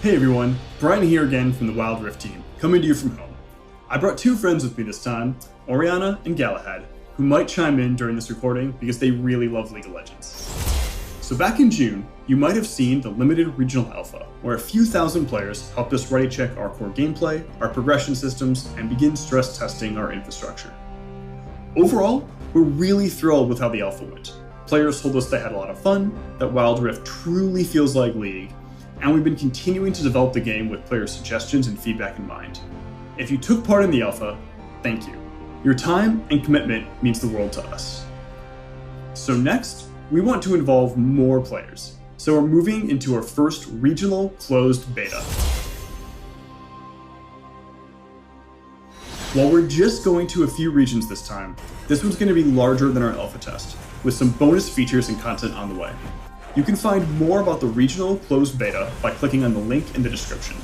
Hey everyone, Brian here again from the Wild Rift team, coming to you from home. I brought two friends with me this time, Oriana and Galahad, who might chime in during this recording because they really love League of Legends. So back in June, you might have seen the limited regional alpha, where a few thousand players helped us ready check our core gameplay, our progression systems, and begin stress testing our infrastructure. Overall, we're really thrilled with how the alpha went. Players told us they had a lot of fun, that Wild Rift truly feels like League, and we've been continuing to develop the game with player suggestions and feedback in mind. If you took part in the alpha, thank you. Your time and commitment means the world to us. So next, we want to involve more players. So we're moving into our first regional closed beta. While we're just going to a few regions this time, this one's going to be larger than our alpha test, with some bonus features and content on the way. You can find more about the regional closed beta by clicking on the link in the description.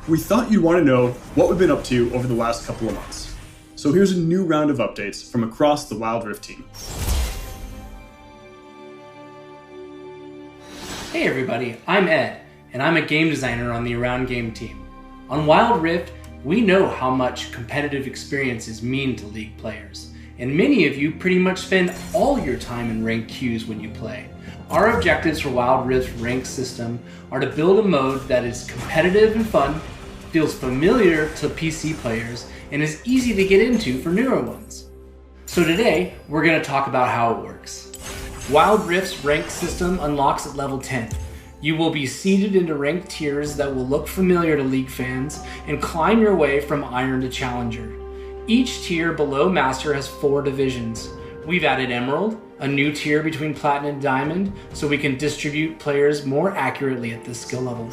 We thought you'd want to know what we've been up to over the last couple of months. So here's a new round of updates from across the Wild Rift team. Hey everybody, I'm Ed, and I'm a game designer on the Around Game team. On Wild Rift, we know how much competitive experiences mean to League players, and many of you pretty much spend all your time in ranked queues when you play. Our objectives for Wild Rift's ranked system are to build a mode that is competitive and fun, feels familiar to PC players, and is easy to get into for newer ones. So today, we're going to talk about how it works. Wild Rift's ranked system unlocks at level 10. You will be seeded into ranked tiers that will look familiar to League fans and climb your way from Iron to Challenger. Each tier below Master has 4 divisions. We've added Emerald, a new tier between Platinum and Diamond, so we can distribute players more accurately at this skill level.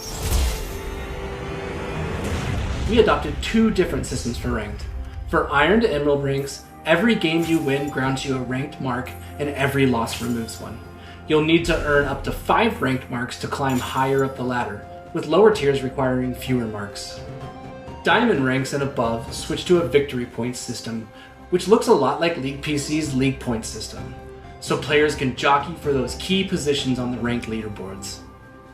We adopted 2 different systems for ranked. For Iron to Emerald ranks, every game you win grants you a ranked mark, and every loss removes one. You'll need to earn up to 5 ranked marks to climb higher up the ladder, with lower tiers requiring fewer marks. Diamond ranks and above switch to a victory points system, which looks a lot like League PC's League Points system, so players can jockey for those key positions on the ranked leaderboards.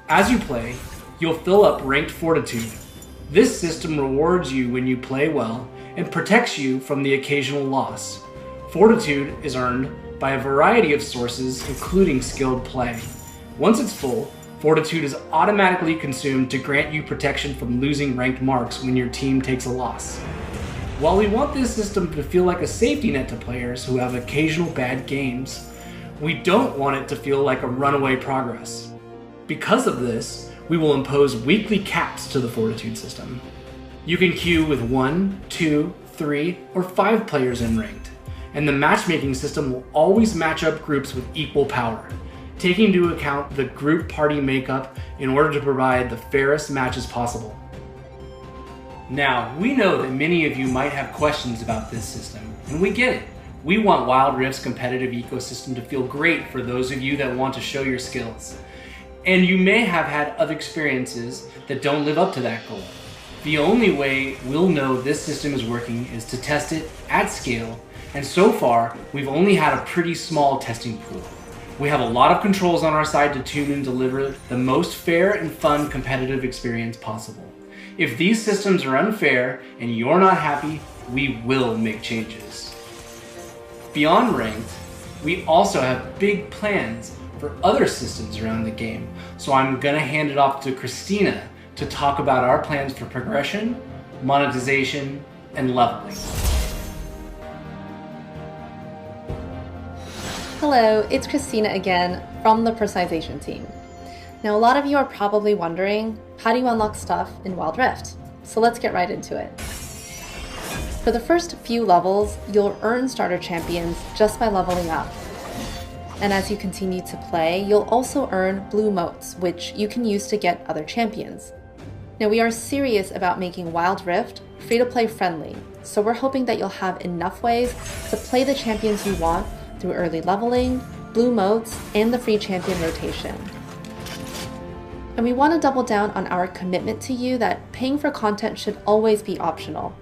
As you play, you'll fill up ranked fortitude. This system rewards you when you play well and protects you from the occasional loss. Fortitude is earned by a variety of sources, including skilled play. Once it's full, fortitude is automatically consumed to grant you protection from losing ranked marks when your team takes a loss. While we want this system to feel like a safety net to players who have occasional bad games, we don't want it to feel like a runaway progress. Because of this, we will impose weekly caps to the fortitude system. You can queue with 1, 2, 3, or 5 players in ranked, and the matchmaking system will always match up groups with equal power, taking into account the group party makeup in order to provide the fairest matches possible. Now, we know that many of you might have questions about this system, and we get it. We want Wild Rift's competitive ecosystem to feel great for those of you that want to show your skills. And you may have had other experiences that don't live up to that goal. The only way we'll know this system is working is to test it at scale, and so far, we've only had a pretty small testing pool. We have a lot of controls on our side to tune and deliver the most fair and fun competitive experience possible. If these systems are unfair and you're not happy, we will make changes. Beyond ranked, we also have big plans for other systems around the game, so I'm gonna hand it off to Christina to talk about our plans for progression, monetization, and leveling. Hello, it's Christina again from the Precisation team. Now, a lot of you are probably wondering, how do you unlock stuff in Wild Rift? So let's get right into it. For the first few levels, you'll earn starter champions just by leveling up. And as you continue to play, you'll also earn blue motes, which you can use to get other champions. Now, we are serious about making Wild Rift free-to-play friendly, so we're hoping that you'll have enough ways to play the champions you want through early leveling, blue motes, and the free champion rotation. And we want to double down on our commitment to you that paying for content should always be optional.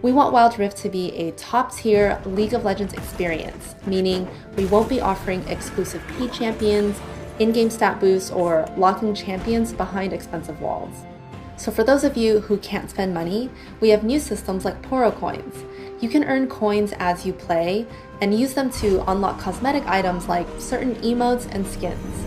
We want Wild Rift to be a top-tier League of Legends experience, meaning we won't be offering exclusive paid champions, in-game stat boosts, or locking champions behind expensive walls. So for those of you who can't spend money, we have new systems like Poro coins. You can earn coins as you play and use them to unlock cosmetic items like certain emotes and skins.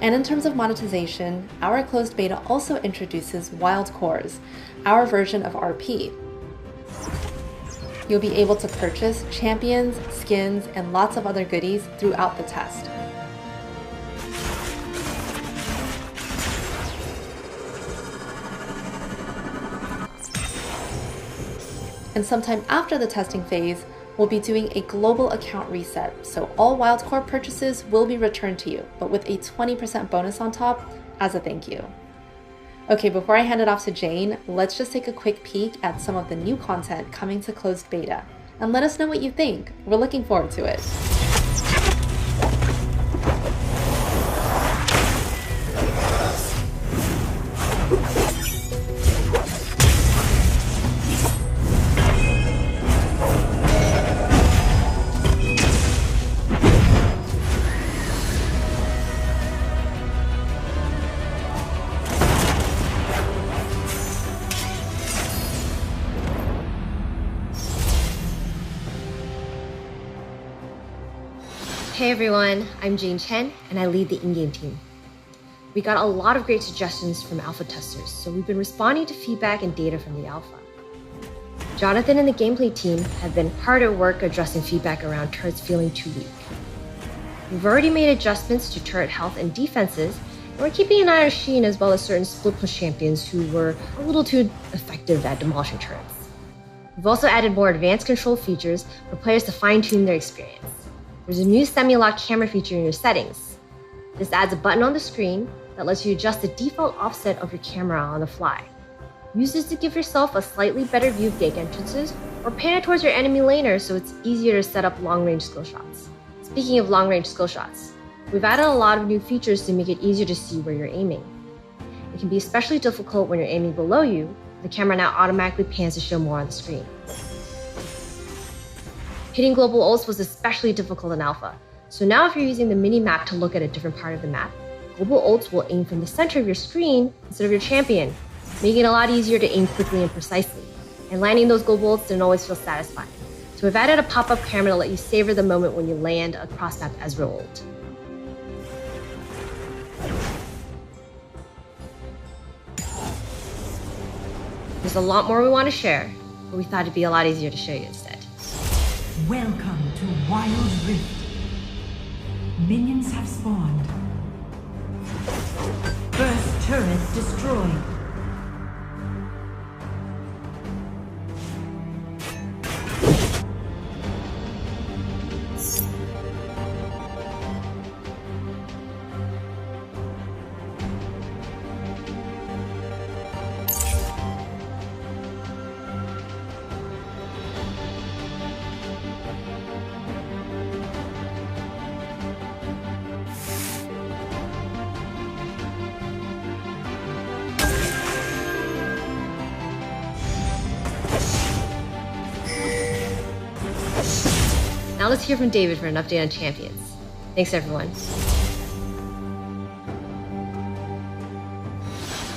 And in terms of monetization, our closed beta also introduces wild cores, our version of RP. You'll be able to purchase champions, skins, and lots of other goodies throughout the test. And sometime after the testing phase, we'll be doing a global account reset, so all wildcore purchases will be returned to you, but with a 20% bonus on top as a thank you. Okay, before I hand it off to Jane, let's just take a quick peek at some of the new content coming to closed beta, and let us know what you think. We're looking forward to it. Hey everyone, I'm Jane Chen and I lead the in-game team. We got a lot of great suggestions from alpha testers, so we've been responding to feedback and data from the alpha. Jonathan and the gameplay team have been hard at work addressing feedback around turrets feeling too weak. We've already made adjustments to turret health and defenses, and we're keeping an eye on Sheen as well as certain split push champions who were a little too effective at demolishing turrets. We've also added more advanced control features for players to fine-tune their experience. There's a new semi-lock camera feature in your settings. This adds a button on the screen that lets you adjust the default offset of your camera on the fly. Use this to give yourself a slightly better view of gate entrances, or pan it towards your enemy laner so it's easier to set up long-range skill shots. Speaking of long-range skill shots, we've added a lot of new features to make it easier to see where you're aiming. It can be especially difficult when you're aiming below you. The camera now automatically pans to show more on the screen. Hitting global ults was especially difficult in alpha, so now if you're using the mini-map to look at a different part of the map, global ults will aim from the center of your screen instead of your champion, making it a lot easier to aim quickly and precisely. And landing those global ults didn't always feel satisfying, so we've added a pop-up camera to let you savor the moment when you land a cross-map Ezreal ult. There's a lot more we want to share, but we thought it'd be a lot easier to show you instead. Welcome to Wild Rift. Minions have spawned. First turret destroyed. Now let's hear from David for an update on champions. Thanks everyone.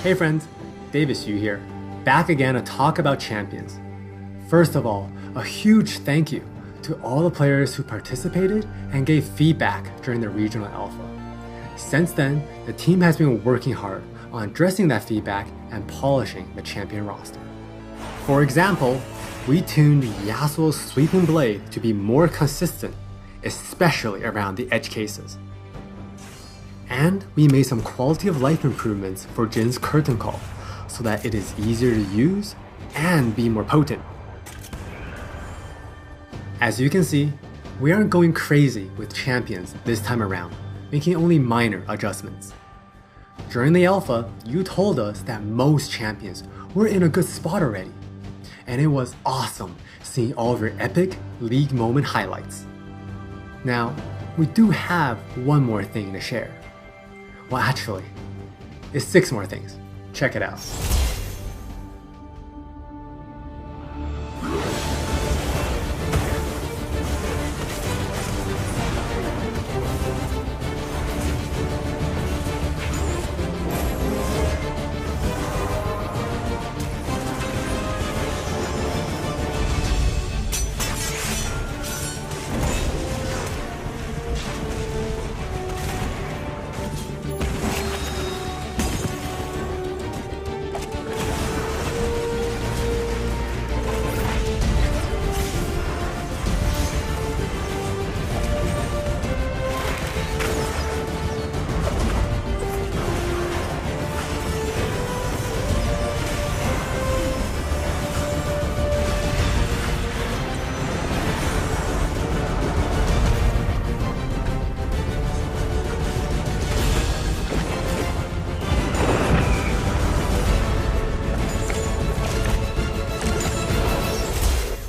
Hey friends, David Xu here, back again to talk about champions. First of all, a huge thank you to all the players who participated and gave feedback during the regional alpha. Since then, the team has been working hard on addressing that feedback and polishing the champion roster. For example, we tuned Yasuo's sweeping blade to be more consistent, especially around the edge cases. And we made some quality of life improvements for Jin's curtain call, so that it is easier to use and be more potent. As you can see, we aren't going crazy with champions this time around, making only minor adjustments. During the alpha, you told us that most champions were in a good spot already, and it was awesome seeing all of your epic league moment highlights. Now, we do have one more thing to share. Well, actually, it's 6 more things. Check it out.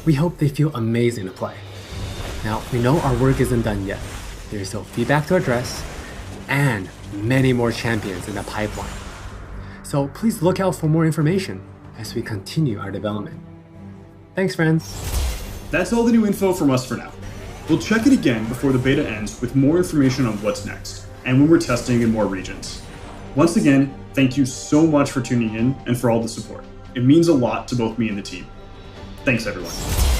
We hope they feel amazing to play. Now, we know our work isn't done yet. There's still feedback to address, and many more champions in the pipeline. So please look out for more information as we continue our development. Thanks, friends. That's all the new info from us for now. We'll check it again before the beta ends with more information on what's next, and when we're testing in more regions. Once again, thank you so much for tuning in and for all the support. It means a lot to both me and the team. Thanks, everyone.